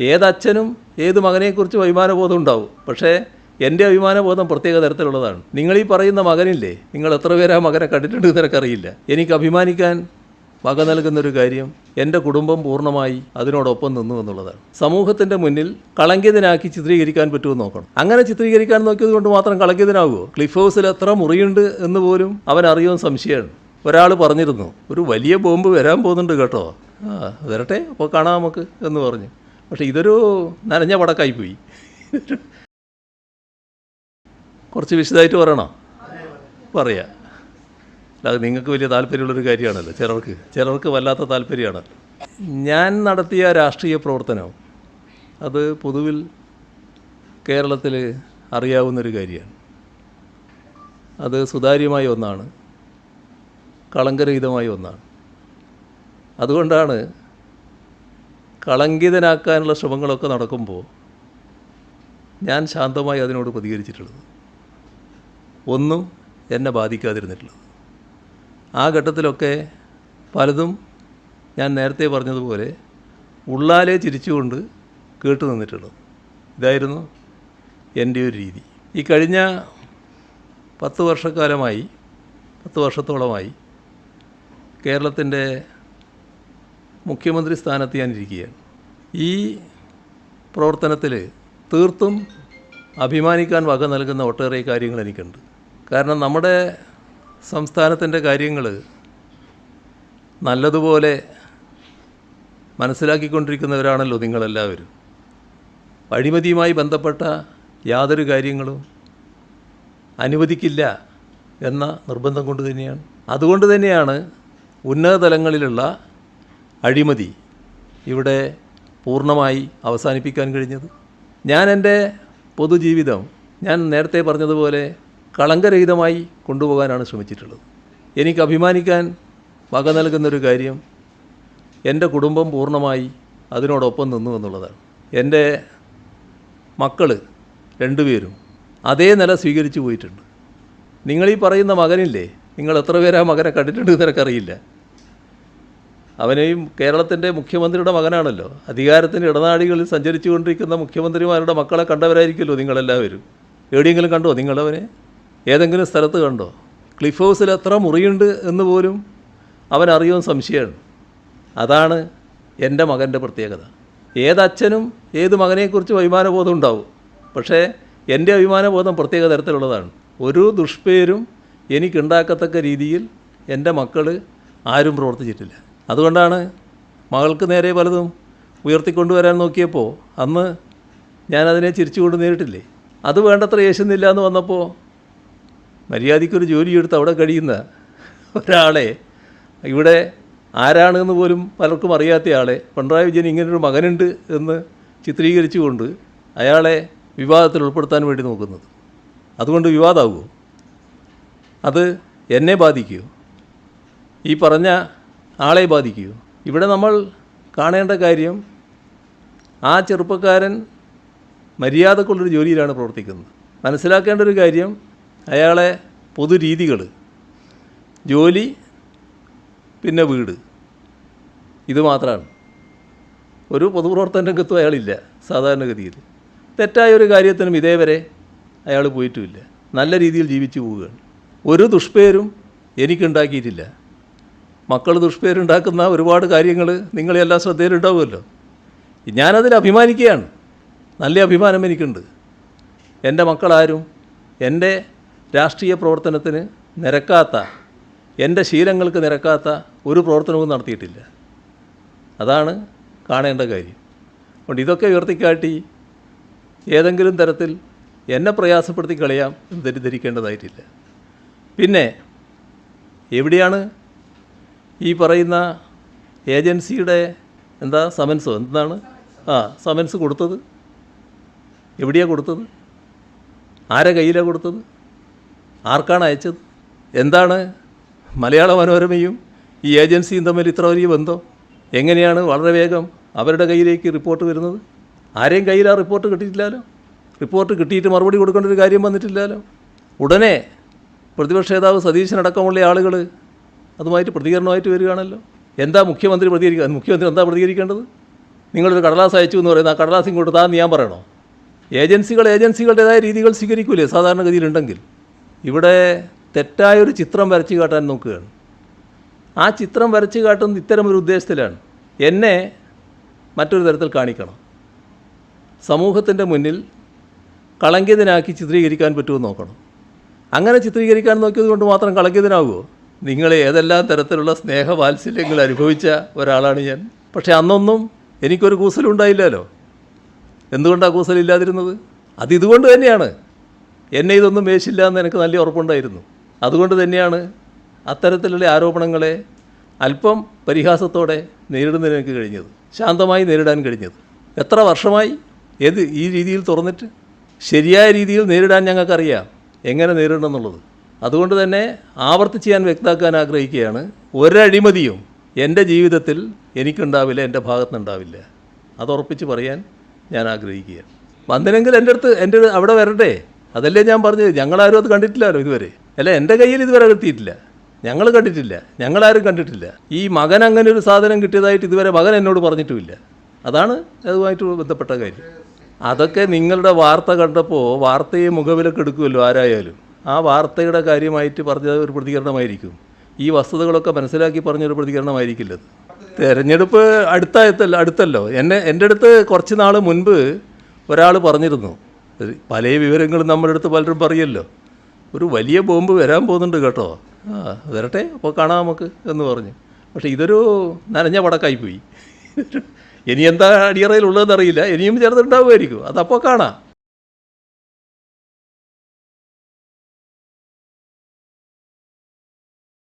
ഏതച്ഛനും ഏത് മകനെക്കുറിച്ച് അഭിമാനബോധം ഉണ്ടാവും. പക്ഷേ എൻ്റെ അഭിമാനബോധം പ്രത്യേക തരത്തിലുള്ളതാണ്. നിങ്ങളീ പറയുന്ന മകനില്ലേ, നിങ്ങൾ എത്ര പേര് ആ മകനെ കണ്ടിട്ടുണ്ട് നിനക്കറിയില്ല. എനിക്ക് അഭിമാനിക്കാൻ വക നൽകുന്നൊരു കാര്യം എൻ്റെ കുടുംബം പൂർണ്ണമായി അതിനോടൊപ്പം നിന്നു എന്നുള്ളതാണ്. സമൂഹത്തിൻ്റെ മുന്നിൽ കളങ്കിതനാക്കി ചിത്രീകരിക്കാൻ പറ്റുമെന്ന് നോക്കണം. അങ്ങനെ ചിത്രീകരിക്കാൻ നോക്കിയത് കൊണ്ട് മാത്രം കളങ്കിതനാകുമോ? ക്ലിഫ് ഹൗസിൽ എത്ര മുറിയുണ്ട് എന്ന് പോലും അവൻ അറിയുമെന്ന് സംശയമാണ്. ഒരാൾ പറഞ്ഞിരുന്നു, ഒരു വലിയ ബോംബ് വരാൻ പോകുന്നുണ്ട് കേട്ടോ, വരട്ടെ അപ്പോൾ കാണാം നമുക്ക് എന്ന് പറഞ്ഞു. പക്ഷേ ഇതൊരു നനഞ്ഞ പടക്കായിപ്പോയി. കുറച്ച് വിശദമായിട്ട് പറയണോ? പറയാം. അത് നിങ്ങൾക്ക് വലിയ താല്പര്യമുള്ളൊരു കാര്യമാണല്ലോ. ചിലർക്ക് വല്ലാത്ത താല്പര്യമാണല്ലോ. ഞാൻ നടത്തിയ രാഷ്ട്രീയ പ്രവർത്തനം അത് പൊതുവിൽ കേരളത്തിൽ അറിയാവുന്നൊരു കാര്യമാണ്. അത് സുതാര്യമായ ഒന്നാണ്, കളങ്കരഹിതമായ ഒന്നാണ്. അതുകൊണ്ടാണ് കളങ്കിതനാക്കാനുള്ള ശ്രമങ്ങളൊക്കെ നടക്കുമ്പോൾ ഞാൻ ശാന്തമായി അതിനോട് പ്രതികരിച്ചിട്ടുള്ളത്, ഒന്നും എന്നെ ബാധിക്കാതിരുന്നിട്ടുള്ളത്. ആ ഘട്ടത്തിലൊക്കെ പലതും ഞാൻ നേരത്തെ പറഞ്ഞതുപോലെ ഉള്ളാലെ ചിരിച്ചുകൊണ്ട് കേട്ടു നിന്നിട്ടുള്ളത്. ഇതായിരുന്നു എൻ്റെ ഒരു രീതി. ഈ കഴിഞ്ഞ 10 വർഷത്തോളമായി കേരളത്തിൻ്റെ മുഖ്യമന്ത്രി സ്ഥാനത്ത് ഞാനിരിക്കുകയാണ്. ഈ പ്രവർത്തനത്തിൽ തീർത്തും അഭിമാനിക്കാൻ വക നൽകുന്ന ഒട്ടേറെ കാര്യങ്ങൾ എനിക്കുണ്ട്. കാരണം നമ്മുടെ സംസ്ഥാനത്തിൻ്റെ കാര്യങ്ങൾ നല്ലതുപോലെ മനസ്സിലാക്കിക്കൊണ്ടിരിക്കുന്നവരാണല്ലോ നിങ്ങളെല്ലാവരും. അഴിമതിയുമായി ബന്ധപ്പെട്ട യാതൊരു കാര്യങ്ങളും അനുവദിക്കില്ല എന്ന നിർബന്ധം കൊണ്ട് തന്നെയാണ്. അതുകൊണ്ട് തന്നെയാണ് ഉന്നത തലങ്ങളിലുള്ള അഴിമതി ഇവിടെ പൂർണ്ണമായി അവസാനിപ്പിക്കാൻ കഴിഞ്ഞത്. ഞാൻ എൻ്റെ പൊതുജീവിതം ഞാൻ നേരത്തെ പറഞ്ഞതുപോലെ കളങ്കരഹിതമായി കൊണ്ടുപോകാനാണ് ശ്രമിച്ചിട്ടുള്ളത്. എനിക്ക് അഭിമാനിക്കാൻ വക നൽകുന്നൊരു കാര്യം എൻ്റെ കുടുംബം പൂർണ്ണമായി അതിനോടൊപ്പം നിന്നു എന്നുള്ളതാണ്. എൻ്റെ മക്കൾ 2 പേരും അതേ നില സ്വീകരിച്ചു പോയിട്ടുണ്ട്. നിങ്ങളീ പറയുന്ന മകനില്ലേ, നിങ്ങൾ എത്ര പേര് ആ മകനെ കണ്ടിട്ടുണ്ട് നിനക്കറിയില്ല. അവനെയും കേരളത്തിൻ്റെ മുഖ്യമന്ത്രിയുടെ മകനാണല്ലോ. അധികാരത്തിൻ്റെ ഇടനാഴികളിൽ സഞ്ചരിച്ചു കൊണ്ടിരിക്കുന്ന മുഖ്യമന്ത്രിമാരുടെ മക്കളെ കണ്ടവരായിരിക്കുമല്ലോ നിങ്ങളെല്ലാവരും. എവിടെയെങ്കിലും കണ്ടോ നിങ്ങളവനെ? ഏതെങ്കിലും സ്ഥലത്ത് കണ്ടോ? ക്ലിഫ് ഹൗസിൽ എത്ര മുറിയുണ്ട് എന്ന് പോലും അവൻ അറിയുമെന്ന് സംശയമാണ്. അതാണ് എൻ്റെ മകൻ്റെ പ്രത്യേകത. ഏതച്ഛനും ഏത് മകനെക്കുറിച്ചും അഭിമാനബോധം ഉണ്ടാവും. പക്ഷേ എൻ്റെ അഭിമാനബോധം പ്രത്യേക തരത്തിലുള്ളതാണ്. ഒരു ദുഷ്പേരും എനിക്കുണ്ടാക്കത്തക്ക രീതിയിൽ എൻ്റെ മക്കൾ ആരും പ്രവർത്തിച്ചിട്ടില്ല. അതുകൊണ്ടാണ് മകൾക്ക് നേരെ പലതും ഉയർത്തിക്കൊണ്ടുവരാൻ നോക്കിയപ്പോൾ അന്ന് ഞാനതിനെ ചിരിച്ചുകൊണ്ട് നേരിട്ടില്ലേ. അത് വേണ്ടത്ര യേശുന്നില്ല എന്ന് വന്നപ്പോൾ മര്യാദയ്ക്കൊരു ജോലിയെടുത്ത് അവിടെ കഴിയുന്ന ഒരാളെ, ഇവിടെ ആരാണെന്ന് പോലും പലർക്കും അറിയാത്ത ആളെ, പിണറായി വിജയൻ ഇങ്ങനൊരു മകനുണ്ട് എന്ന് ചിത്രീകരിച്ചുകൊണ്ട് അയാളെ വിവാദത്തിൽ ഉൾപ്പെടുത്താൻ വേണ്ടി നോക്കുന്നത്. അതുകൊണ്ട് വിവാദമാകുമോ? അത് എന്നെ ബാധിക്കുമോ? ഈ പറഞ്ഞ ആളെ ബാധിക്കുമോ? ഇവിടെ നമ്മൾ കാണേണ്ട കാര്യം, ആ ചെറുപ്പക്കാരൻ മര്യാദക്കുള്ളൊരു ജോലിയിലാണ് പ്രവർത്തിക്കുന്നത്. മനസ്സിലാക്കേണ്ട ഒരു കാര്യം, അയാളെ പൊതുരീതികൾ, ജോലി, പിന്നെ വീട്, ഇത് മാത്രമാണ്. ഒരു പൊതുപ്രവർത്തന രംഗത്തും അയാളില്ല സാധാരണഗതിയിൽ. തെറ്റായൊരു കാര്യത്തിനും ഇതേവരെ അയാൾ പോയിട്ടുമില്ല. നല്ല രീതിയിൽ ജീവിച്ചു പോവുകയാണ്. ഒരു ദുഷ്പേരും എനിക്കുണ്ടാക്കിയിട്ടില്ല. മക്കൾ ദുഷ്പേരുണ്ടാക്കുന്ന ഒരുപാട് കാര്യങ്ങൾ നിങ്ങളെല്ലാം ശ്രദ്ധയിലുണ്ടാവുമല്ലോ. ഞാനതിൽ അഭിമാനിക്കുകയാണ്. നല്ല അഭിമാനം എനിക്കുണ്ട്. എൻ്റെ മക്കളാരും എൻ്റെ രാഷ്ട്രീയ പ്രവർത്തനത്തിന് നിരക്കാത്ത, എൻ്റെ ശീലങ്ങൾക്ക് നിരക്കാത്ത ഒരു പ്രവർത്തനവും നടത്തിയിട്ടില്ല. അതാണ് കാണേണ്ട കാര്യം. അതുകൊണ്ട് ഇതൊക്കെ ഉയർത്തിക്കാട്ടി ഏതെങ്കിലും തരത്തിൽ എന്നെ പ്രയാസപ്പെടുത്തി കളയാം എന്ന് തെറ്റിദ്ധരിക്കേണ്ടതായിട്ടില്ല. പിന്നെ എവിടെയാണ് ഈ പറയുന്ന ഏജൻസിയുടെ സമൻസോ എന്താണ് സമൻസ് കൊടുത്തത്? എവിടെയാണ് കൊടുത്തത്? ആരെ കയ്യിലാണ് കൊടുത്തത്? ആർക്കാണ് അയച്ചത്? എന്താണ് മലയാള മനോരമയും ഈ ഏജൻസിയും തമ്മിൽ ഇത്ര വലിയ ബന്ധം? എങ്ങനെയാണ് വളരെ വേഗം അവരുടെ കയ്യിലേക്ക് റിപ്പോർട്ട് വരുന്നത്? ആരെയും കയ്യിൽ ആ റിപ്പോർട്ട് കിട്ടിയിട്ടില്ലല്ലോ. റിപ്പോർട്ട് കിട്ടിയിട്ട് മറുപടി കൊടുക്കേണ്ട ഒരു കാര്യം വന്നിട്ടില്ലല്ലോ. ഉടനെ പ്രതിപക്ഷ നേതാവ് സതീശനടക്കമുള്ള ആളുകൾ അതുമായിട്ട് പ്രതികരണമായിട്ട് വരികയാണല്ലോ. എന്താ മുഖ്യമന്ത്രി പ്രതികരിക്കുക? മുഖ്യമന്ത്രി എന്താ പ്രതികരിക്കേണ്ടത്? നിങ്ങളൊരു കടലാസ് അയച്ചു എന്ന് പറയുന്നത് ആ കടലാസ് ഇങ്ങോട്ട് താന്ന് ഞാൻ പറയണോ? ഏജൻസികളുടേതായ രീതികൾ സ്വീകരിക്കൂലേ സാധാരണഗതിയിലുണ്ടെങ്കിൽ? ഇവിടെ തെറ്റായൊരു ചിത്രം വരച്ച് കാട്ടാൻ നോക്കുകയാണ്. ആ ചിത്രം വരച്ച് കാട്ടുന്നത് ഇത്തരമൊരു ഉദ്ദേശത്തിലാണ്. എന്നെ മറ്റൊരു തരത്തിൽ കാണിക്കണം, സമൂഹത്തിൻ്റെ മുന്നിൽ കളങ്കിതനാക്കി ചിത്രീകരിക്കാൻ പറ്റുമെന്ന് നോക്കണം. അങ്ങനെ ചിത്രീകരിക്കാൻ നോക്കിയത് കൊണ്ട് മാത്രം കളങ്കിതനാകുമോ? നിങ്ങൾ ഏതെല്ലാം തരത്തിലുള്ള സ്നേഹവാത്സല്യങ്ങൾ അനുഭവിച്ച ഒരാളാണ് ഞാൻ. പക്ഷേ അന്നൊന്നും എനിക്കൊരു കൂസലുണ്ടായില്ലല്ലോ. എന്തുകൊണ്ടാണ് കൂസലില്ലാതിരുന്നത്? അതിതുകൊണ്ട് തന്നെയാണ്. എന്നെ ഇതൊന്നും വേശില്ല എന്ന് എനിക്ക് നല്ല ഉറപ്പുണ്ടായിരുന്നു. അതുകൊണ്ട് തന്നെയാണ് അത്തരത്തിലുള്ള ആരോപണങ്ങളെ അല്പം പരിഹാസത്തോടെ നേരിടുന്നതിന് എനിക്ക് കഴിഞ്ഞത്, ശാന്തമായി നേരിടാൻ കഴിഞ്ഞത്. എത്ര വർഷമായി ഈ രീതിയിൽ തുറന്നിട്ട്? ശരിയായ രീതിയിൽ നേരിടാൻ ഞങ്ങൾക്കറിയാം എങ്ങനെ നേരിടണം എന്നുള്ളത്. അതുകൊണ്ട് തന്നെ ആവർത്തിച്ച് ഞാൻ വ്യക്തമാക്കാൻ ആഗ്രഹിക്കുകയാണ്, ഒരഴിമതിയും എൻ്റെ ജീവിതത്തിൽ എനിക്കുണ്ടാവില്ല, എൻ്റെ ഭാഗത്തുനിന്നുണ്ടാവില്ല. അതുറപ്പിച്ച് പറയാൻ ഞാൻ ആഗ്രഹിക്കുകയാണ്. വന്നില്ലെങ്കിൽ എൻ്റെ അവിടെ വരട്ടെ. അതല്ലേ ഞാൻ പറഞ്ഞത്. ഞങ്ങളാരും അത് കണ്ടിട്ടില്ലല്ലോ ഇതുവരെ. അല്ല, എൻ്റെ കയ്യിൽ ഇതുവരെ എത്തിയിട്ടില്ല. ഞങ്ങൾ കണ്ടിട്ടില്ല, ഞങ്ങളാരും കണ്ടിട്ടില്ല. ഈ മകൻ അങ്ങനെ ഒരു സാധനം കിട്ടിയതായിട്ട് ഇതുവരെ മകൻ എന്നോട് പറഞ്ഞിട്ടുമില്ല. അതാണ് അതുമായിട്ട് ബന്ധപ്പെട്ട കാര്യം. അതൊക്കെ നിങ്ങളുടെ വാർത്ത കണ്ടപ്പോൾ വാർത്തയെ മുഖവിലക്ക് എടുക്കുമല്ലോ ആരായാലും. ആ വാർത്തയുടെ കാര്യമായിട്ട് പറഞ്ഞത് ഒരു പ്രതികരണമായിരിക്കും. ഈ വസ്തുതകളൊക്കെ മനസ്സിലാക്കി പറഞ്ഞൊരു പ്രതികരണമായിരിക്കില്ലത്. തെരഞ്ഞെടുപ്പ് അടുത്തല്ലോ. എൻ്റെ അടുത്ത് കുറച്ച് നാൾ മുൻപ് ഒരാൾ പറഞ്ഞിരുന്നു, പല വിവരങ്ങളും നമ്മുടെ അടുത്ത് പലരും പറയല്ലോ, ഒരു വലിയ ബോംബ് വരാൻ പോകുന്നുണ്ട് കേട്ടോ, വരട്ടെ അപ്പോൾ കാണാം നമുക്ക് എന്ന് പറഞ്ഞു. പക്ഷേ ഇതൊരു നനഞ്ഞ പടക്കായിപ്പോയി. ഇനി എന്താ അടിയറയിലുള്ളതെന്ന് അറിയില്ല. ഇനിയും ചേർന്നുണ്ടാവുമായിരിക്കും. അതപ്പോൾ കാണാം.